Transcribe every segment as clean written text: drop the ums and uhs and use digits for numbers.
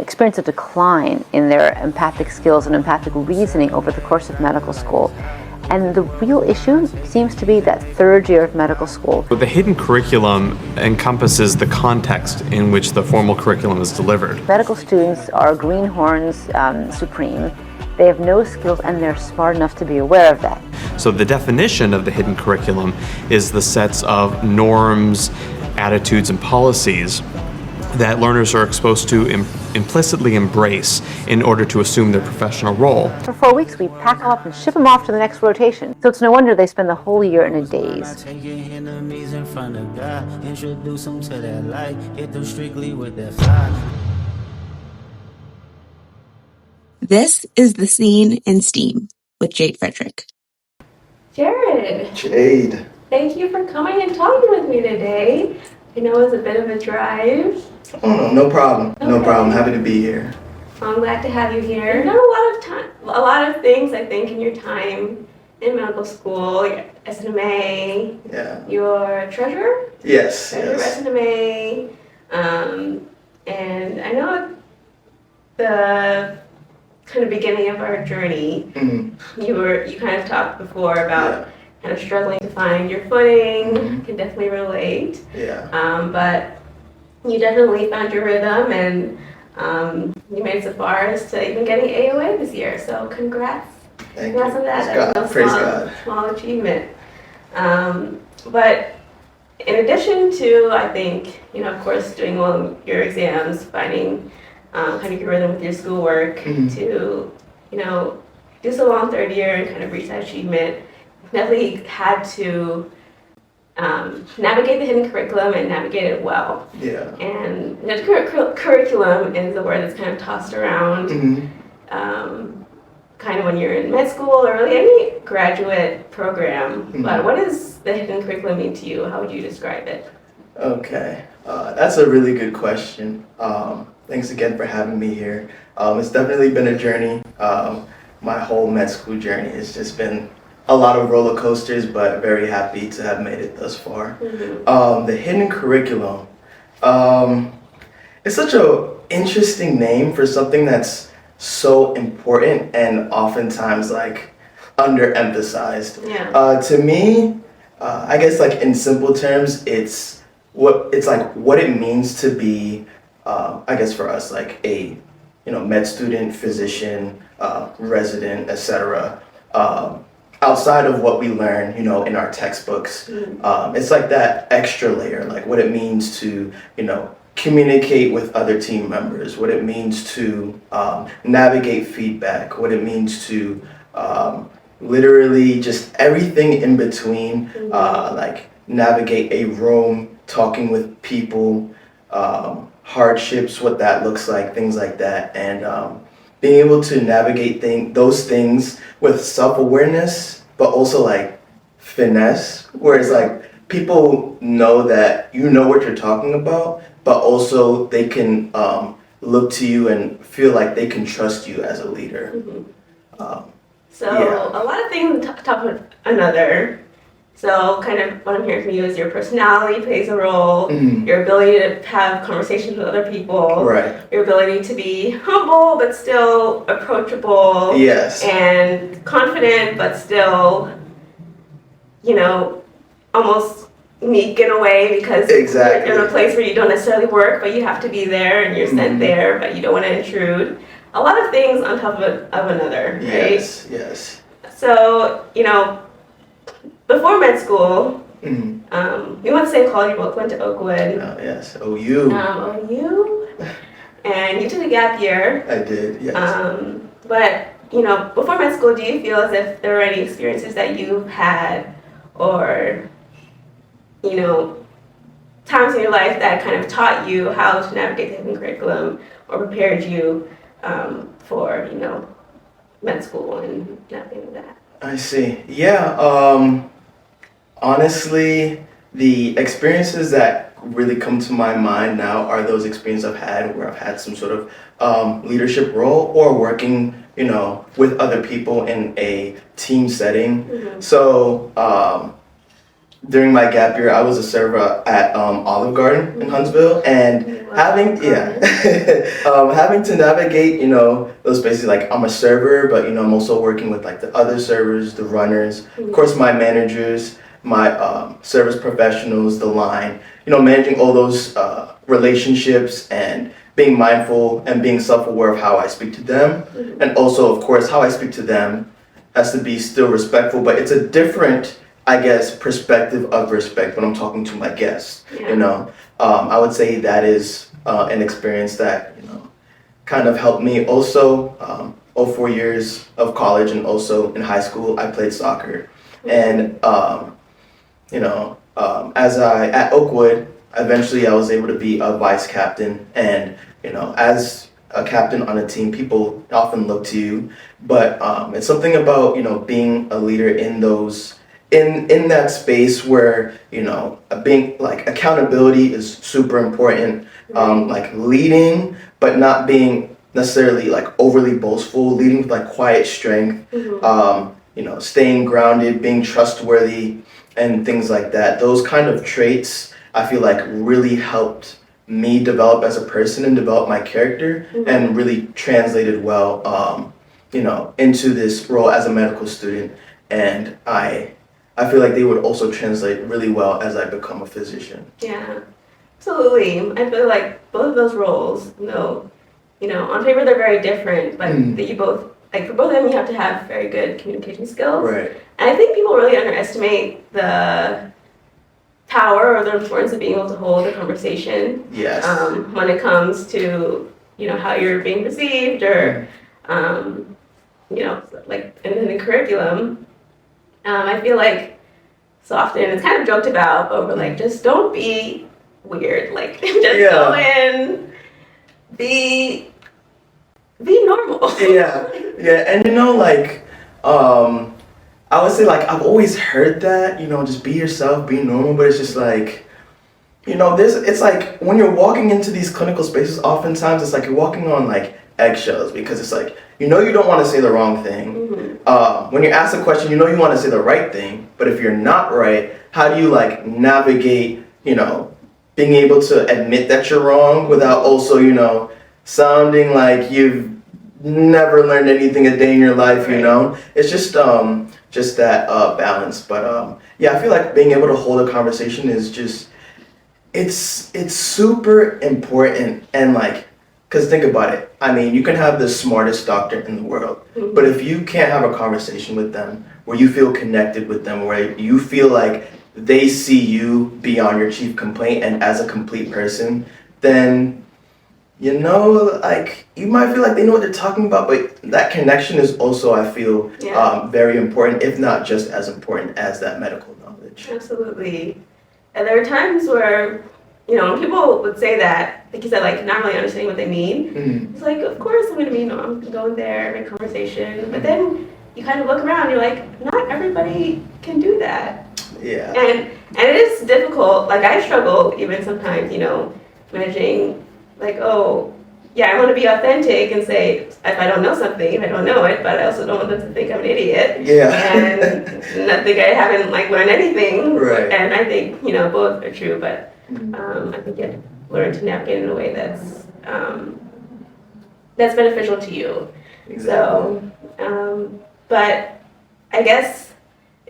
experience a decline in their empathic skills and empathic reasoning over the course of medical school. And the real issue seems to be that third year of medical school. The hidden curriculum encompasses the context in which the formal curriculum is delivered. Medical students are greenhorns supreme. They have no skills and they're smart enough to be aware of that. So the definition of the hidden curriculum is the sets of norms, attitudes, and policies that learners are exposed to implicitly embrace in order to assume their professional role. For 4 weeks, we pack them up and ship them off to the next rotation. So it's no wonder they spend the whole year in a daze. This is The Scene in S.T.E.A.M with Jade Frederick. Jared. Jade. Thank you for coming and talking with me today. I know it was a bit of a drive. Oh, no problem. Okay. No problem. Happy to be here. I'm glad to have you here. You've done a lot of things, I think, in your time in medical school. Your S.T.E.A.M. Yeah. Your treasurer? Yes. Treasurer of S.T.E.A.M. And I know the kind of beginning of our journey, you kind of talked before about kind of struggling to find your footing. Can definitely relate. Yeah. But you definitely found your rhythm, and you made it so far as to even getting AOA this year. So congrats. Thank congrats you. on that. Praise God. Small achievement. But in addition to, I think, of course, doing well in your exams, finding kind of your rhythm with your schoolwork, to, do so well in third year and kind of reach that achievement, definitely had to navigate the hidden curriculum and navigate it well. Yeah. And curriculum is the word that's kind of tossed around, kind of when you're in med school or really any graduate program. But what does the hidden curriculum mean to you? How would you describe it? Okay, that's a really good question. Thanks again for having me here. It's definitely been a journey. My whole med school journey has just been a lot of roller coasters, but very happy to have made it thus far. The hidden curriculum. It's such an interesting name for something that's so important and oftentimes underemphasized. Yeah. To me, I guess in simple terms, it's what it means to be, I guess for us, a med student, physician, resident, etc. Outside of what we learn, in our textbooks. It's that extra layer, what it means to, communicate with other team members, what it means to navigate feedback, what it means to literally just everything in between, navigate a room, talking with people, hardships, what that looks like, things like that, and being able to navigate those things with self-awareness, but also finesse, where it's people know that you know what you're talking about, but also they can look to you and feel like they can trust you as a leader. A lot of things on top of another. So kind of what I'm hearing from you is your personality plays a role, your ability to have conversations with other people, your ability to be humble but still approachable, and confident but still, almost meek in a way because you're in a place where you don't necessarily work, but you have to be there and you're sent there, but you don't want to intrude. A lot of things on top of another, right? Yes. So, before med school, we went to the same college, we both went to Oakwood. Oh, yes, OU. OU. And you took a gap year. I did, yes. But, before med school, do you feel as if there were any experiences that you've had or, times in your life that kind of taught you how to navigate the hidden curriculum or prepared you for, med school and navigating that? I see. Yeah. Honestly, the experiences that really come to my mind now are those experiences I've had where I've had some sort of leadership role or working, with other people in a team setting. So during my gap year, I was a server at Olive Garden in Huntsville, and having having to navigate, those spaces. Like, I'm a server, but I'm also working with like the other servers, the runners, of course, my managers, my service professionals, the line. Managing all those relationships and being mindful and being self-aware of how I speak to them, and also, of course, how I speak to them has to be still respectful, but it's a different, I guess, perspective of respect when I'm talking to my guests. I would say that is an experience that kind of helped me. Also, all 4 years of college and also in high school, I played soccer, and at Oakwood, eventually I was able to be a vice captain, and as a captain on a team, people often look to you, but it's something about being a leader in those in that space where being like accountability is super important, like leading but not being necessarily like overly boastful, leading with like quiet strength, staying grounded, being trustworthy, and things like that. Those kind of traits I feel like really helped me develop as a person and develop my character, and really translated well into this role as a medical student. And I feel like they would also translate really well as I become a physician. Yeah, absolutely. I feel like both of those roles, on paper they're very different, but that you both, like for both of them, you have to have very good communication skills. Right. And I think people really underestimate the power or the importance of being able to hold a conversation. Yes. When it comes to, how you're being perceived, or, like in the curriculum. I feel like so often it's kind of joked about, but we're like, just don't be weird. Like, just go in, be normal. Yeah, and I would say like I've always heard that, just be yourself, be normal, but it's just like, it's like when you're walking into these clinical spaces, oftentimes it's like you're walking on like eggshells, because it's like, you don't want to say the wrong thing. When you're asked a question, you want to say the right thing, but if you're not right, how do you like navigate, being able to admit that you're wrong without also, sounding like you've never learned anything a day in your life, It's just that balance. But I feel like being able to hold a conversation is just, it's super important. And like, because think about it, I mean, you can have the smartest doctor in the world, but if you can't have a conversation with them where you feel connected with them, where you feel like they see you beyond your chief complaint and as a complete person, then like you might feel like they know what they're talking about, but that connection is also, I feel, very important, if not just as important as that medical knowledge. Absolutely. And there are times where, when people would say that, like you said, like not really understanding what they mean, it's like, of course I'm going to go in there, make conversation, but then you kind of look around, you're like, not everybody can do that. Yeah. And it is difficult. Like I struggle even sometimes, managing, like, oh, yeah, I want to be authentic and say if I don't know something, if I don't know it, but I also don't want them to think I'm an idiot. Yeah. And not think I haven't like learned anything. Right. And I think, both are true, but I think you have to learn to navigate in a way that's beneficial to you. Exactly. So, but I guess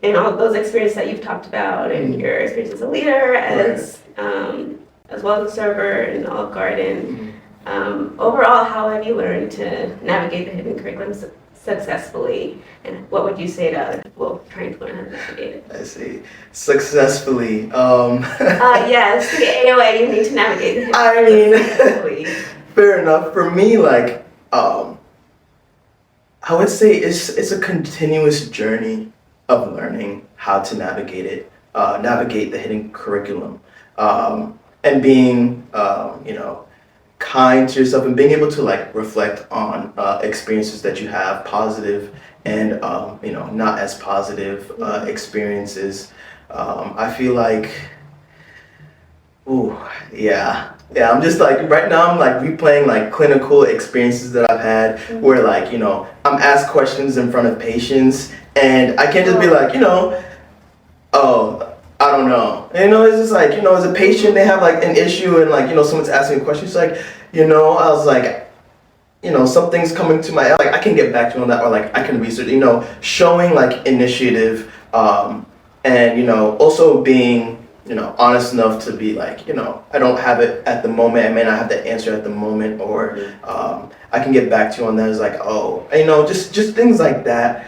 in all those experiences that you've talked about, and your experience as a leader, as well as a server in Olive Garden, overall, how have you learned to navigate the hidden curriculum successfully, and what would you say to other people trying to learn how to navigate it? I see. Successfully. Yes, the AOA, you need to navigate the hidden curriculum successfully. Fair enough. For me, like, I would say it's a continuous journey of learning how to navigate it, navigate the hidden curriculum, and being, kind to yourself, and being able to like reflect on experiences that you have, positive and not as positive experiences. I feel like, I'm just like right now I'm like replaying like clinical experiences that I've had where like I'm asked questions in front of patients, and I can't just be like I don't know. It's just like, as a patient, they have like an issue and like, someone's asking a question. It's like, I was like, something's coming to my, like, I can get back to you on that, or like I can research, showing like initiative, and, also being, honest enough to be like, I don't have it at the moment. I may not have the answer at the moment, or I can get back to you on that. It's like, just things like that.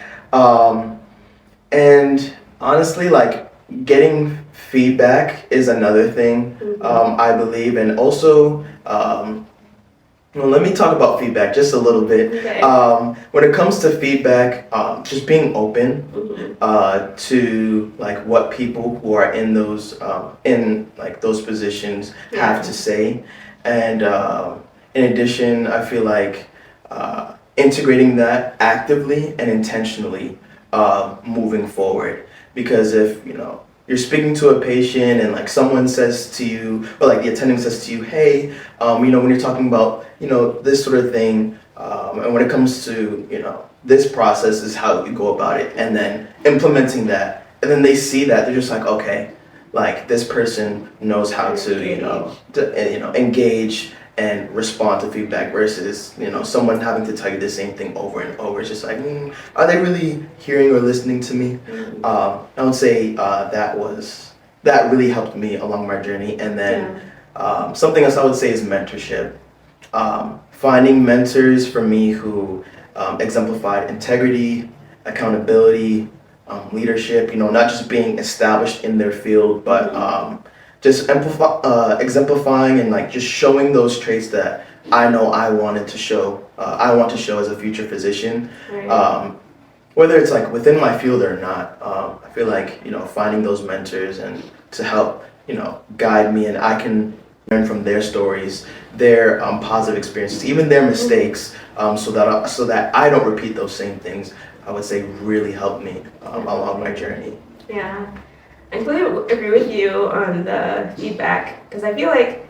And honestly, like getting feedback is another thing, I believe. And also, let me talk about feedback just a little bit. Okay. When it comes to feedback, just being open to like what people who are in those those positions have to say, and in addition, I feel like integrating that actively and intentionally moving forward. Because if you're speaking to a patient and like someone says to you, or like the attending says to you, hey, when you're talking about this sort of thing, and when it comes to this process is how we go about it, and then implementing that, and then they see that, they're just like, okay, like this person knows how to engage and respond to feedback, versus someone having to tell you the same thing over and over. It's just like, are they really hearing or listening to me? I would say that really helped me along my journey. And then something else I would say is mentorship. Finding mentors for me who exemplified integrity, accountability, leadership. Not just being established in their field, but just exemplifying and like just showing those traits that I know I want to show as a future physician. Right. Whether it's like within my field or not, I feel like finding those mentors and to help guide me, and I can learn from their stories, their positive experiences, even their mistakes, so that I don't repeat those same things. I would say really helped me along my journey. Yeah. I completely agree with you on the feedback, because I feel like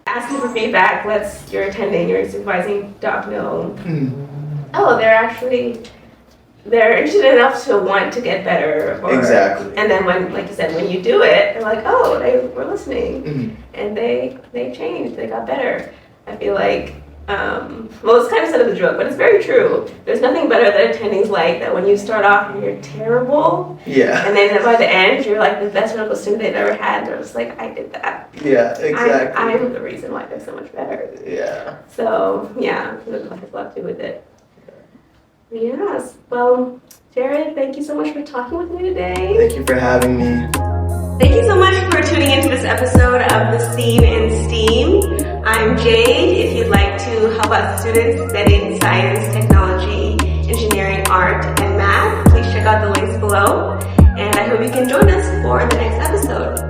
asking for feedback lets your attending, your supervising doc know, oh, they're interested enough to want to get better. Exactly. And then when, like you said, when you do it, they're like, oh, they were listening, and they changed, they got better. I feel like, well, it's kind of said as a joke, but it's very true. There's nothing better than attendings like that when you start off and you're terrible. Yeah. And then by the end, you're like the best medical student they've ever had. They're just like, I did that. Yeah, exactly. I'm the reason why they're so much better. Yeah. So, yeah, there's a lot to do with it. Yes. Well, Jared, thank you so much for talking with me today. Thank you for having me. Thank you so much for tuning into this episode of The Scene in STEAM. I'm Jade. If you'd like to help out students studying science, technology, engineering, art, and math, please check out the links below. And I hope you can join us for the next episode.